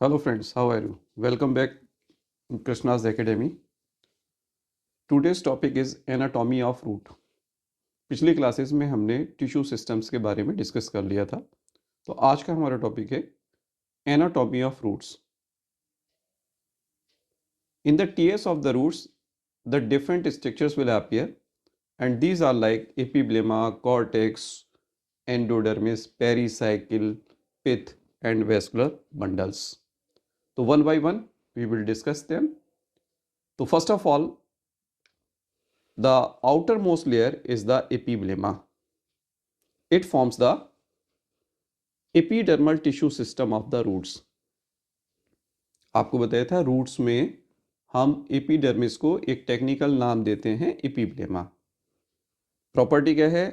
Hello friends, how are you? Welcome back in Krishna's Academy. Today's topic is anatomy of root. पिछली classes में हमने tissue systems के बारे में discuss कर लिया था, तो आज का हमारा टॉपिक है anatomy of roots. In the TS of the roots, the different structures will appear, and these are like epiblema, cortex, endodermis, pericycle, pith, and vascular bundles. So one by one we will discuss them. So first of all, the outermost layer is the epiblema. It forms the epidermal tissue system of the roots. आपको बताया था roots में हम epidermis को एक technical नाम देते हैं एपिब्लेमा. प्रॉपर्टी क्या है?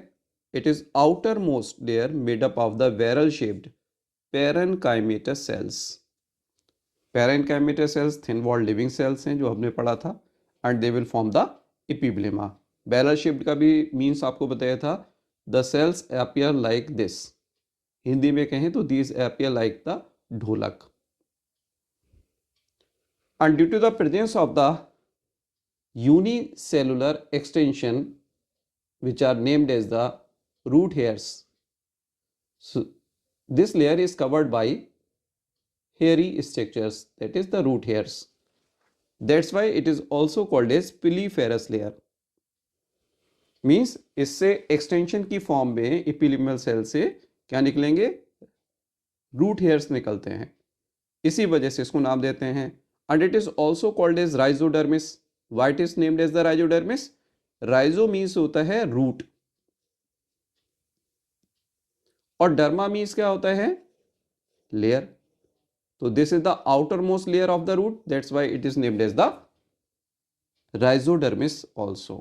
It is outer most layer made up of the barrel shaped parenchymatous cells. Parenchymatous cells thin wall living cells हैं जो हमने पढ़ा था, and they will form the epiblema. Barrel shaped का भी मीन्स आपको बताया था. The cells appear like this. Hindi में कहें तो these appear like the dholak. And due to the presence of the unicellular extension, which are named as the root hairs, so this layer is covered by hairy structures, that is the root hairs. That's why it is also called as piliferous layer. Means इससे extension की form में epidermal cell से क्या निकलेंगे? root hairs निकलते हैं. इसी वजह से इसको नाम देते हैं. And it is also called as rhizodermis. Why it is named as the rhizodermis? Rhizo means होता है root, और derma means क्या होता है? Layer. तो this is the outermost layer of the root. That's why it is named as the rhizodermis also.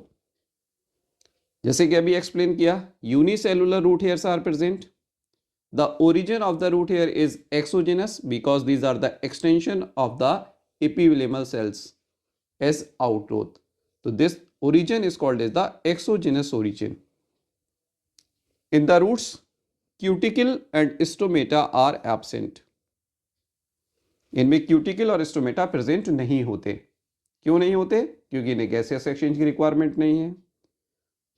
जैसे कि अभी explain किया, unicellular root hairs are present. The origin of the root hair is exogenous because these are the extension of the epiblemal cells as outgrowth. So this origin is called as the exogenous origin. In the roots, cuticle and stomata are absent. इनमें cuticle और stomata present नहीं होते. क्यों नहीं होते? क्योंकि इन्हें gaseous exchange की रिक्वायरमेंट नहीं है.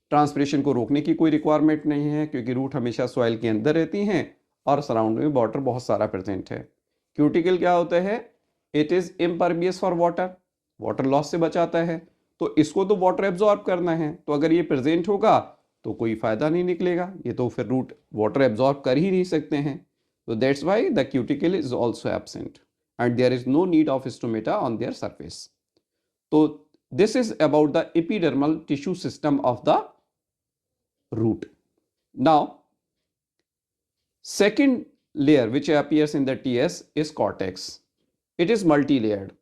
ट्रांसपिरेशन को रोकने की कोई रिक्वायरमेंट नहीं है, क्योंकि रूट हमेशा सॉइल के अंदर रहती हैं और सराउंड में वाटर बहुत सारा प्रेजेंट है. क्यूटिकल क्या होता है? It is impervious for water. Water loss से बचाता है. तो इसको तो वाटर एब्जॉर्ब करना है, तो अगर ये प्रेजेंट होगा तो कोई फायदा नहीं निकलेगा. ये तो फिर रूट वाटर एब्जॉर्ब कर ही नहीं सकते हैं. तो that's why the cuticle is also absent and there is no need of stomata on their surface. तो this is about the epidermal tissue system of the root. Now second layer which appears in the TS is cortex. It is multi-layered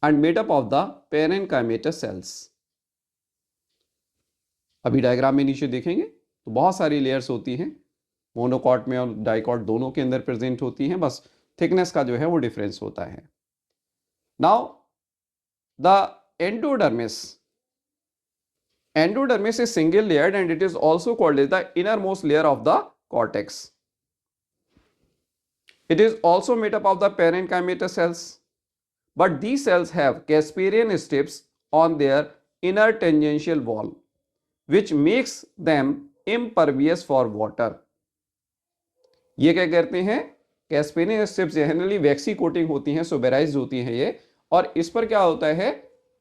and made up of the parenchymatous cells. अभी diagram में नीचे देखेंगे तो बहुत सारी layers होती हैं. Monocot में और डाइकॉट दोनों के अंदर प्रेजेंट होती हैं, बस थिकनेस का जो है वो डिफरेंस होता है. Now the endodermis. Endodermis is single layered and it is also called as the innermost layer of the cortex. It is also made up of the parenchymatous cells, but these cells have Casparian strips on their inner tangential wall, which makes them impervious for water. ये क्या करते हैं? Casparian strips generally वैक्सी coating होती हैं, सोबेराइज्ड होती हैं ये, और इस पर क्या होता है?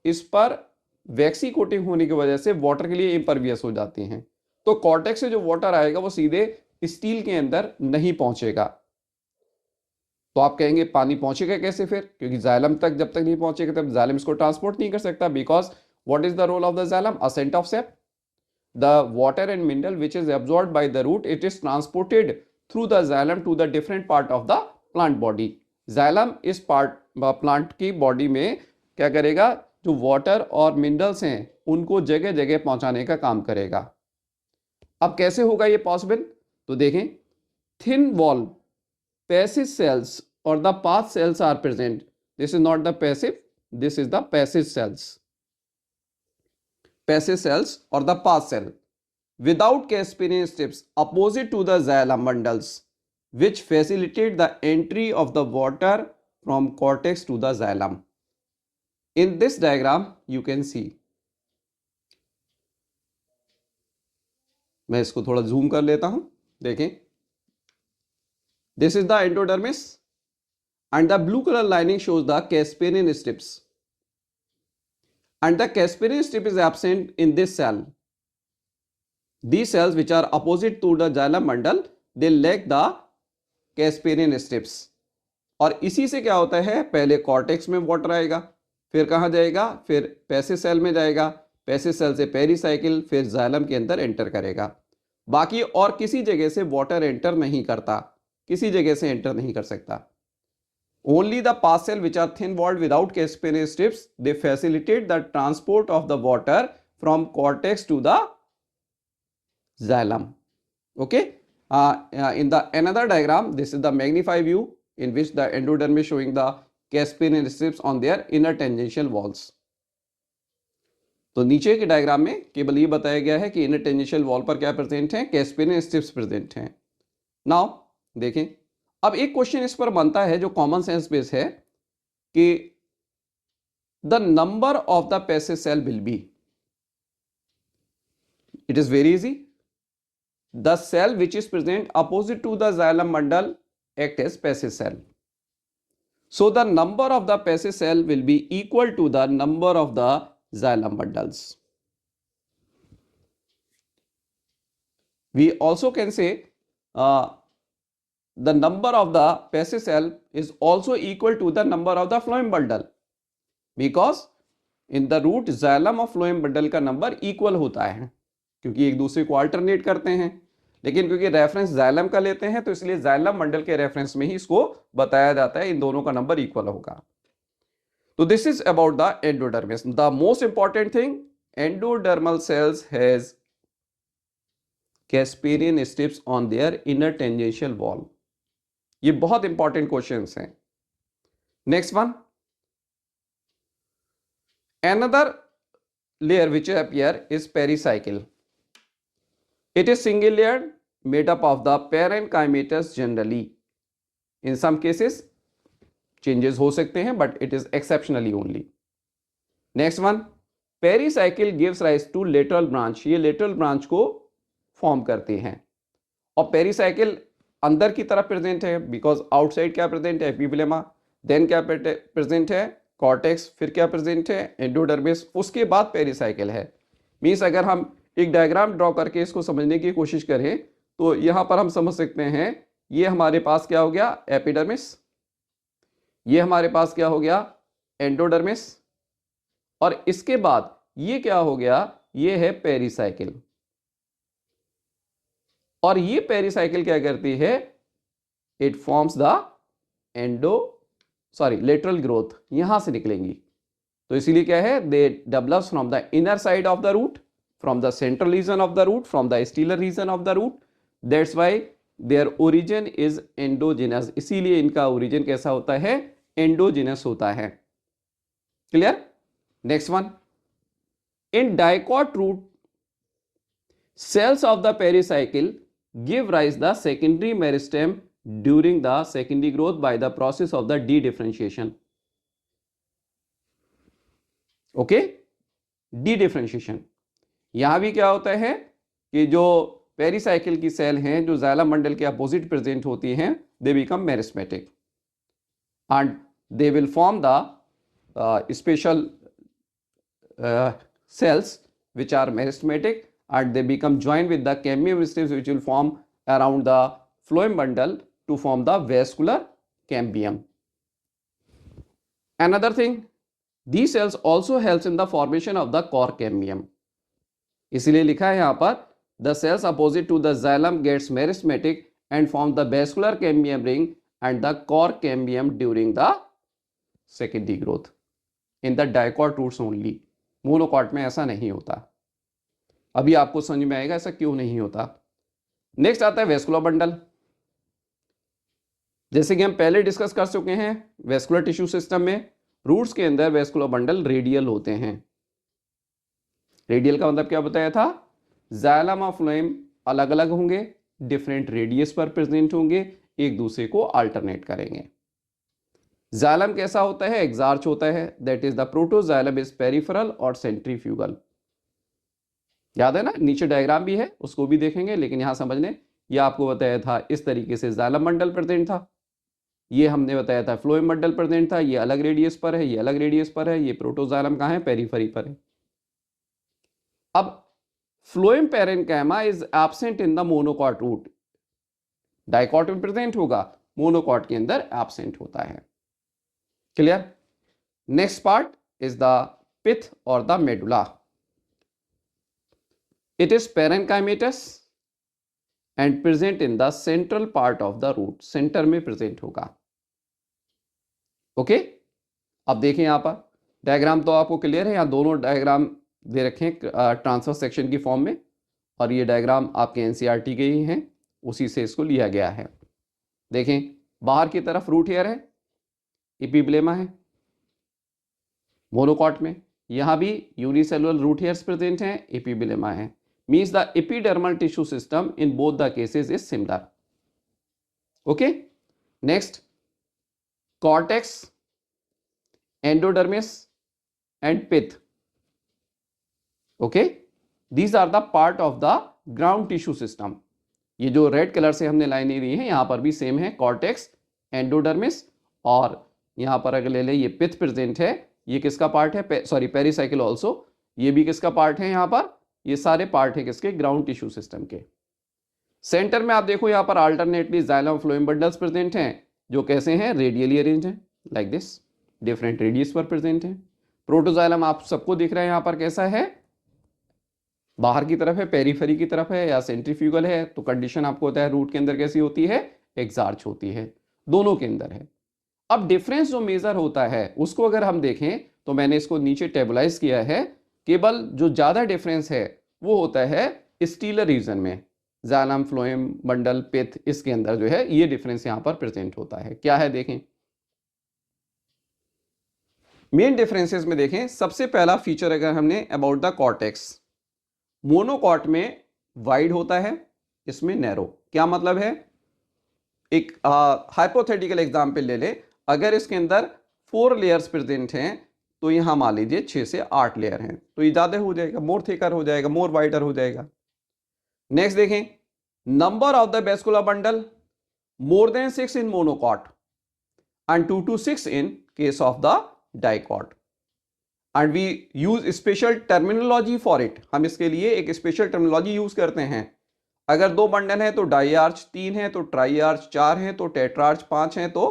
इस पर वैक्सी कोटिंग होने की वजह से वाटर के लिए इम्परवियस हो जाती हैं. तो कॉर्टेक्स से जो वाटर आएगा वो सीधे स्टील के अंदर नहीं पहुंचेगा. तो आप कहेंगे पानी पहुंचेगा कैसे फिर? क्योंकि जाइलम तक जब तक नहीं पहुंचेगा तब जाइलम इसको ट्रांसपोर्ट नहीं कर सकता. Because what is the role of the xylem? Ascent of sap. The water and mineral which is absorbed by the root, it is transported through the xylem to the different part of the plant body. Xylem इस part plant की body में क्या करेगा? जो water और minerals हैं उनको जगह जगह पहुंचाने का काम करेगा. अब कैसे होगा ये पॉसिबल? तो देखें, थिन वॉल पैसिव सेल्स और the path cells are present. This is not the passive, this is the passive cells. Passive cells और the path cell without Casparian strips opposite to the xylem bundles. which facilitate the entry of the water from cortex to the xylem. In this diagram you can see, मैं इसको थोड़ा zoom कर लेता हूं, देखें, this is the endodermis and the blue color lining shows the Casparian strips, and the Casparian strip is absent in this cell. These cells which are opposite to the xylem bundle, they lack the Casparian strips. और इसी से क्या होता है, पहले cortex में water आएगा, फिर कहाँ जाएगा, फिर पैसिव सेल में जाएगा, पैसिव सेल से पेरीसाइकिल, फिर जाइलम के अंदर एंटर करेगा. बाकी और किसी जगह से वाटर एंटर नहीं करता, किसी जगह से एंटर नहीं कर सकता. Only the pass cell which are thin walled without Casparian strips, they facilitate the transport of the water from cortex to the xylem. Okay, in the another diagram, this is the magnified view in which the endodermis showing the Casparian strips on their inner tangential walls. तो नीचे के diagram में केवल ये बताया गया है कि इनर टेंजेंशियल वॉल पर क्या प्रेजेंट है, कैस्पेरियन स्ट्रिप्स प्रेजेंट हैं. नाउ देखें, अब एक क्वेश्चन इस पर बनता है जो कॉमन सेंस बेस है कि the number of the passive cell will be, it is very easy. The cell which is present opposite to the xylem bundle act as passive cell. So the number of the passive cell will be equal to the number of the xylem bundles. We also can say the number of the passive cell is also equal to the number of the phloem bundle, because in the root xylem of phloem bundle का number equal होता है, क्योंकि एक दूसरे को alternate करते हैं. लेकिन क्योंकि रेफरेंस जाइलम का लेते हैं तो इसलिए जाइलम मंडल के रेफरेंस में ही इसको बताया जाता है, इन दोनों का नंबर इक्वल होगा. तो this is about the endodermis. The most important thing, endodermal cells has Casparian strips on their inner tangential wall. ये बहुत इंपॉर्टेंट क्वेश्चंस हैं. Next one, another layer which appear is pericycle. It is single layered, made up of the parenchymatous generally. In some cases changes हो सकते हैं, but it is exceptionally only. Next one, pericycle gives rise to lateral branch. ये lateral branch को form करते हैं. और pericycle अंदर की तरफ प्रेजेंट है, बिकॉज आउटसाइड क्या प्रेजेंट है, एपिब्लेमा, देन क्या प्रेजेंट है, कॉर्टेक्स, फिर क्या प्रेजेंट है, एंडोडर्मिस, उसके बाद पेरीसाइकिल है. मीन्स अगर हम एक डायग्राम ड्रॉ करके इसको समझने की कोशिश करें तो यहां पर हम समझ सकते हैं, ये हमारे पास क्या हो गया, एपिडर्मिस, ये हमारे पास क्या हो गया, एंडोडर्मिस, और इसके बाद ये क्या हो गया, ये है पेरीसाइकिल. और ये पेरीसाइकिल क्या करती है, it forms the lateral growth, यहां से निकलेंगी. तो इसीलिए क्या है, they develops from the inner side of the root, from the central region of the root, from the stelar region of the root. That's why their origin is endogenous. इसीलिए इनका origin कैसा होता है, एंडोजिनस होता है. Clear. Next one, in dicot root cells of the pericycle give rise the secondary meristem during the secondary growth by the process of the de-differentiation. Okay, de-differentiation. यहां भी क्या होता है कि जो पेरीसाइकिल की सेल हैं जो जाइलम मंडल के अपोजिट प्रेजेंट होती हैं, they become meristematic and they will form the special cells which are meristematic, and they become joined with the cambium strips which will form around the phloem bundle to form the vascular cambium. Another thing, these cells also helps in the formation of the core cambium. इसलिए लिखा है यहाँ पर, the cells opposite to the xylem gets meristematic and form the vascular cambium ring and the core cambium during the secondary growth. In the dicot roots only. Monocot में ऐसा नहीं होता. अभी आपको समझ में आएगा ऐसा क्यों नहीं होता. नेक्स्ट आता है वेस्कुलर बंडल. जैसे कि हम पहले डिस्कस कर चुके हैं, वेस्कुलर टिश्यू सिस्टम में रूट्स के अंदर वेस्कुलर बंडल रेडियल होते हैं. रेडियल का मतलब क्या बताया था, जाइलम और फ्लोएम अलग अलग होंगे, डिफरेंट रेडियस पर प्रेजेंट होंगे, एक दूसरे को अल्टरनेट करेंगे। जाइलम कैसा होता है? एक्सार्च होता है, that is the protoxylem is peripheral और सेंट्रीफ्यूगल। याद है ना, नीचे डायग्राम भी है, उसको भी देखेंगे, लेकिन यहां समझ लें, ये आपको बताया था इस तरीके से जाइलम मंडल प्रेजेंट था, ये हमने बताया था फ्लोएम मंडल प्रेजेंट था, ये अलग रेडियस पर है, ये अलग रेडियस पर है, ये प्रोटोजाइलम कहाँ है? पेरिफेरी पर है। अब phloem parenchyma is absent in the monocot root, dicot में प्रेजेंट होगा, मोनोकॉट के अंदर एब्सेंट होता है। Clear? Next part is the pith और the medulla. It is parenchymatous and present in the central part of the root, center में present होगा। Okay, अब देखें यहां पर डायग्राम तो आपको क्लियर है, यहां दोनों डायग्राम दे रखे हैं ट्रांसफर सेक्शन की फॉर्म में, और ये डायग्राम आपके एनसीईआरटी के ही हैं, उसी से इसको लिया गया है। देखें, बाहर की तरफ रूट हेयर है, एपिब्लेमा है मोनोकॉट में, यहां भी यूनिसेलुलर रूट हेयर्स प्रेजेंट हैं, एपिब्लेमा है। Means the epidermal tissue system in both the cases is similar. Okay, next cortex, endodermis and pith. Okay, these are the part of the ground tissue system. ये जो red colour से हमने लाइनें दी हैं यहां पर भी सेम है, कॉर्टेक्स, एंडोडर्मिस, और यहां पर अगर ले लें ये पिथ प्रेजेंट है, ये किसका पार्ट है? सॉरी, पेरिसाइकिल ऑल्सो, ये भी किसका पार्ट है? यहां पर ये सारे पार्ट है किसके? ग्राउंड टिश्यू सिस्टम के। सेंटर में आप देखो यहां पर alternately xylem phloem bundles present हैं, जो कैसे हैं? रेडियली अरेंज हैं, लाइक दिस, डिफरेंट रेडियस पर प्रेजेंट हैं। प्रोटोजाइलम आप सबको दिख रहा है यहां पर कैसा है? बाहर की तरफ है, पेरिफेरी की तरफ है, या सेंट्रीफ्यूगल है, तो कंडीशन आपको होता है रूट के अंदर कैसी होती है? एक्सार्च होती है, दोनों के अंदर है। अब डिफरेंस जो मेजर होता है उसको अगर हम देखें तो मैंने इसको नीचे टेबलाइज किया है, केवल जो ज्यादा डिफरेंस है वो होता है स्टीलर रीजन में, जाइलम फ्लोएम बंडल पिथ, इसके अंदर जो है ये डिफरेंस यहां पर प्रेजेंट होता है। क्या है देखें, मेन डिफरेंसेस में देखें, सबसे पहला फीचर अगर हमने अबाउट द कॉर्टेक्स, मोनोकॉट में वाइड होता है, इसमें नैरो। क्या मतलब है? एक हाइपोथेटिकल एग्जांपल ले ले, अगर इसके अंदर 4 लेयर्स प्रेजेंट हैं तो यहां मान लीजिए 6 से 8 लेयर हैं, तो ये ज्यादा हो जाएगा, मोर थिकर हो जाएगा, मोर वाइडर हो जाएगा। नेक्स्ट देखें, number of the vascular bundle more than 6 in monocot and 2 to 6 in case of the dicot, and we use special terminology for it। हम इसके लिए एक स्पेशल टर्मिनोलॉजी यूज करते हैं। अगर 2 बंडल है तो डाईआर्च, 3 है तो ट्राईआर्च, 4 है तो टेट्रार्च, 5 है तो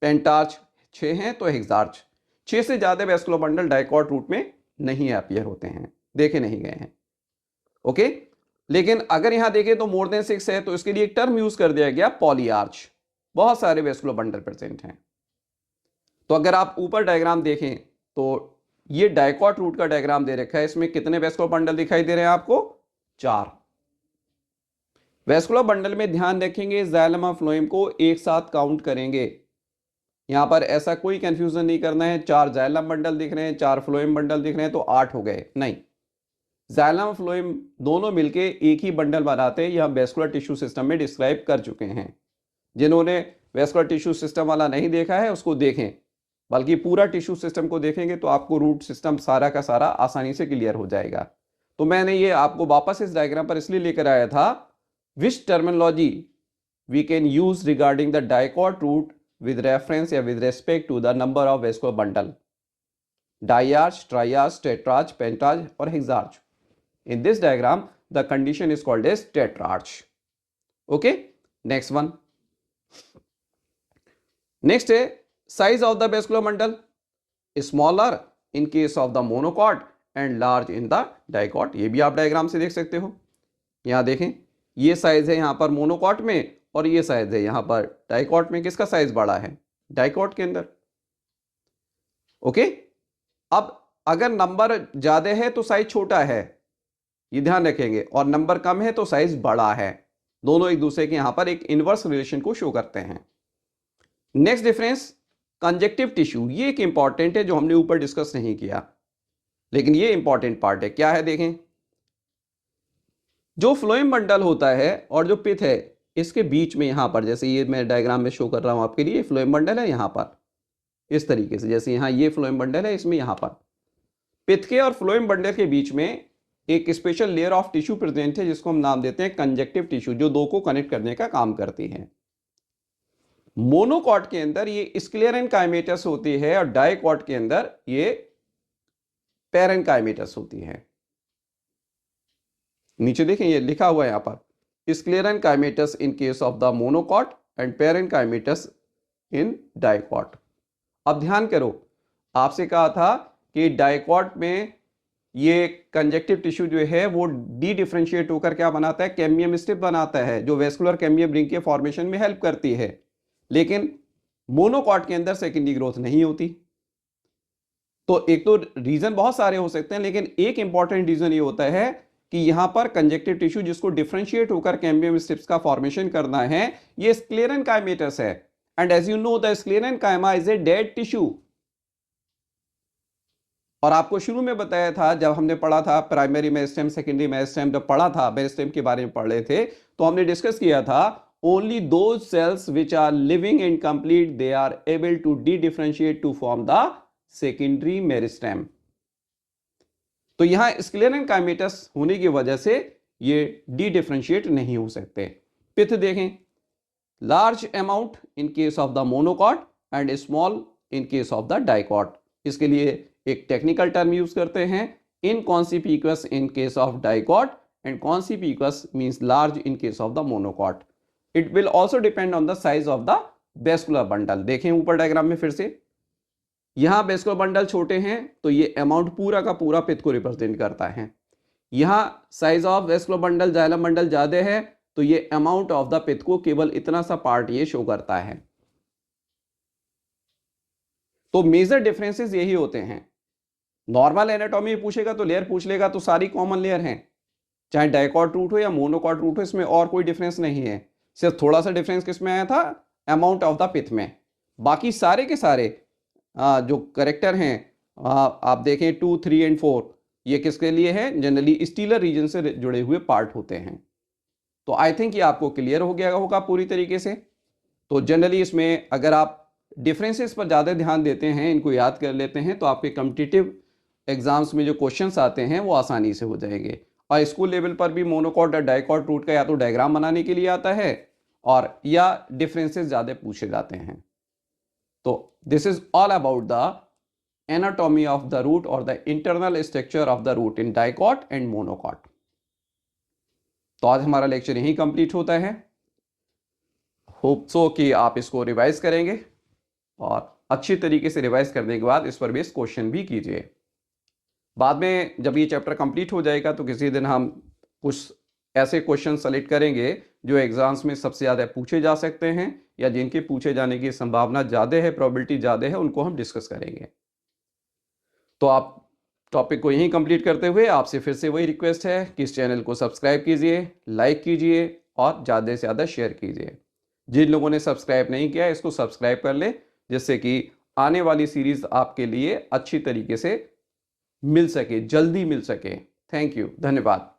पेंटार्च, 6 है तो हेक्सार्च। 6 से ज्यादा वेस्कुलर बंडल डाइकॉट रूट में नहीं अपीयर होते हैं, देखे नहीं गए हैं। ओके, लेकिन अगर यहां देखें तो मोर देन 6 है तो इसके लिए एक टर्म यूज कर दिया गया, पॉलीआर्च। बहुत सारे वेस्कुलर बंडल प्रेजेंट हैं। तो अगर आप ऊपर डायग्राम देखें तो ये डाइकॉट रूट का डायग्राम दे रखा है, इसमें कितने वेस्कुलर बंडल दिखाई दे रहे हैं आपको? 4 वेस्कुलर बंडल में। ध्यान रखेंगे जाइलम और फ्लोएम को एक साथ काउंट करेंगे, यहां पर ऐसा कोई कंफ्यूजन नहीं करना है 4 जाइलम बंडल दिख रहे हैं, 4 फ्लोएम बंडल दिख रहे हैं तो 8 हो गए, नहीं। जाइलम फ्लोएम दोनों मिलके एक ही बंडल बनाते हैं, यह वेस्कुलर टिश्यू सिस्टम में डिस्क्राइब कर चुके हैं। जिन्होंने वेस्कुलर टिश्यू सिस्टम वाला नहीं देखा है उसको देखें, बल्कि पूरा टिश्यू सिस्टम को देखेंगे तो आपको रूट सिस्टम सारा का सारा आसानी से क्लियर हो जाएगा। तो मैंने ये आपको वापस इस डायग्राम पर इसलिए लेकर आया था, which terminology we can use regarding the dicot root with reference या with respect to the number of vascular bundle, diarch, triarch, tetrarch, pentarch और hexarch। In this diagram the condition is called as tetrarch। okay, next one, next है size of the vascular bundle, smaller in case of the monocot and large in the dicot। ये भी आप diagram से देख सकते हो, यहां देखें ये साइज है यहां पर मोनोकॉट में और ये साइज है यहां पर डाइकॉट में। किसका साइज बड़ा है? डाइकॉट के अंदर। ओके, अब अगर नंबर ज्यादा है तो साइज छोटा है, ये ध्यान रखेंगे, और नंबर कम है तो साइज बड़ा है। दोनों एक दूसरे के यहां पर एक इनवर्स रिलेशन को शो करते हैं। नेक्स्ट डिफरेंस, कंजेक्टिव टिश्यू, ये एक इंपॉर्टेंट है जो हमने ऊपर डिस्कस नहीं किया, लेकिन ये इंपॉर्टेंट पार्ट है। क्या है देखें, जो फ्लोएम बंडल होता है और जो पिथ है, इसके बीच में यहाँ पर, जैसे ये मैं डायग्राम में शो कर रहा हूँ आपके लिए, फ्लोएम बंडल है यहाँ पर इस तरीके से, जैसे यहाँ ये फ्लोएम बंडल है, इसमें यहाँ पर पित्त के और फ्लोएम बंडल के बीच में एक special layer of tissue present है जिसको हम नाम देते हैं कंजक्टिव टिश्यू, जो दो को कनेक्ट करने का काम करती है। मोनोकॉट के अंदर ये स्क्लेरेनकाइमेटस होती है और डाइकॉट के अंदर ये पैरेनकाइमेटस होती है। नीचे देखें ये लिखा हुआ है यहां पर, sclerenchymatous in case of the monocot and parenchymatous in dicot. अब ध्यान करो, आपसे कहा था कि डाइकॉट में ये कंजक्टिव टिश्यू जो है वो डी डिफरेंशिएट होकर क्या बनाता है, कैम्बियम स्ट्रिप बनाता है, जो वेस्कुलर कैम्बियम रिंग के फॉर्मेशन में हेल्प करती है। लेकिन मोनोकॉट के अंदर सेकेंडरी ग्रोथ नहीं होती। तो एक तो रीजन बहुत सारे हो सकते हैं, लेकिन एक इंपॉर्टेंट रीजन ये होता है कि यहां पर कंजक्टिव टिश्यू जिसको डिफरेंशिएट होकर कैम्बियम स्ट्रिप्स का फॉर्मेशन करना है, ये स्क्लेरेनकाइमेटस है। And as you know the sclerenchyma is a dead tissue. और आपको शुरू में बताया था, जब हमने पढ़ा था प्राइमरी मेरिस्टेम, सेकेंडरी मेरिस्टेम, जब पढ़ा था मेरिस्टेम के बारे में पढ़ रहे थे, तो हमने डिस्कस किया था only those cells which are living incomplete they are able to dedifferentiate to form the secondary meristem. तो यहां स्क्लेरेनकाइमेटस होने की वजह से ये डी डिफरेंशिएट नहीं हो सकते। पित्त देखें, large amount in case of the monocot and small in case of the dicot. इसके लिए एक टेक्निकल टर्म यूज करते हैं, inconspicuous in case of dicot and conspicuous means large in case of the monocot. It will also depend on the size of the vascular bundle. देखें ऊपर diagram में फिर से, यहां वेस्कुलर बंडल छोटे हैं तो ये अमाउंट पूरा का पूरा पित्त को रिप्रेजेंट करता है। यहां size of vascular bundle, xylem bundle ज्यादा है तो ये अमाउंट ऑफ द पित्त को केवल इतना सा पार्ट ये शो करता है। तो मेजर डिफरेंसेस यही होते हैं। नॉर्मल एनाटॉमी पूछेगा तो लेयर पूछ लेगा तो सारी कॉमन लेयर हैं, चाहे डाइकॉट रूट हो या मोनोकॉट रूट हो, इसमें और कोई डिफरेंस नहीं है। सिर्फ थोड़ा सा डिफरेंस किसमें आया था, अमाउंट ऑफ द पित्त में। बाकी सारे के सारे जो करेक्टर हैं, आप देखें 2, 3 एंड 4, ये किसके लिए है, जनरली स्टीलर रीजन से जुड़े हुए पार्ट होते हैं। तो आई थिंक ये आपको क्लियर हो गया होगा पूरी तरीके से। तो जनरली इसमें अगर आप डिफरेंसेस पर ज़्यादा ध्यान देते हैं, इनको याद कर लेते हैं, तो आपके कॉम्पिटिटिव एग्जाम्स में जो क्वेश्चंस आते हैं वो आसानी से हो जाएंगे। और स्कूल लेवल पर भी मोनोकॉट और डाइकॉट रूट का या तो डायग्राम बनाने के लिए आता है और या डिफरेंसेस ज़्यादा पूछे जाते हैं। तो this is all about the anatomy of the root और the internal structure of the root in dicot and monocot. तो आज हमारा लेक्चर यहीं कंप्लीट होता है। होप सो कि आप इसको रिवाइज करेंगे और अच्छी तरीके से रिवाइज करने के बाद इस पर बेस्ड क्वेश्चन भी कीजिए। बाद में जब ये चैप्टर कंप्लीट हो जाएगा तो किसी दिन हम कुछ ऐसे क्वेश्चन सेलेक्ट करेंगे जो एग्जाम्स में सबसे ज़्यादा पूछे जा सकते हैं या जिनके पूछे जाने की संभावना ज़्यादा है, प्रोबेबिलिटी ज़्यादा है, उनको हम डिस्कस करेंगे। तो आप टॉपिक को यहीं कंप्लीट करते हुए आपसे फिर से वही रिक्वेस्ट है कि इस चैनल को सब्सक्राइब कीजिए, लाइक कीजिए और ज़्यादा से ज़्यादा शेयर कीजिए। जिन लोगों ने सब्सक्राइब नहीं किया इसको सब्सक्राइब कर ले, जिससे कि आने वाली सीरीज आपके लिए अच्छी तरीके से मिल सके, जल्दी मिल सके। थैंक यू, धन्यवाद।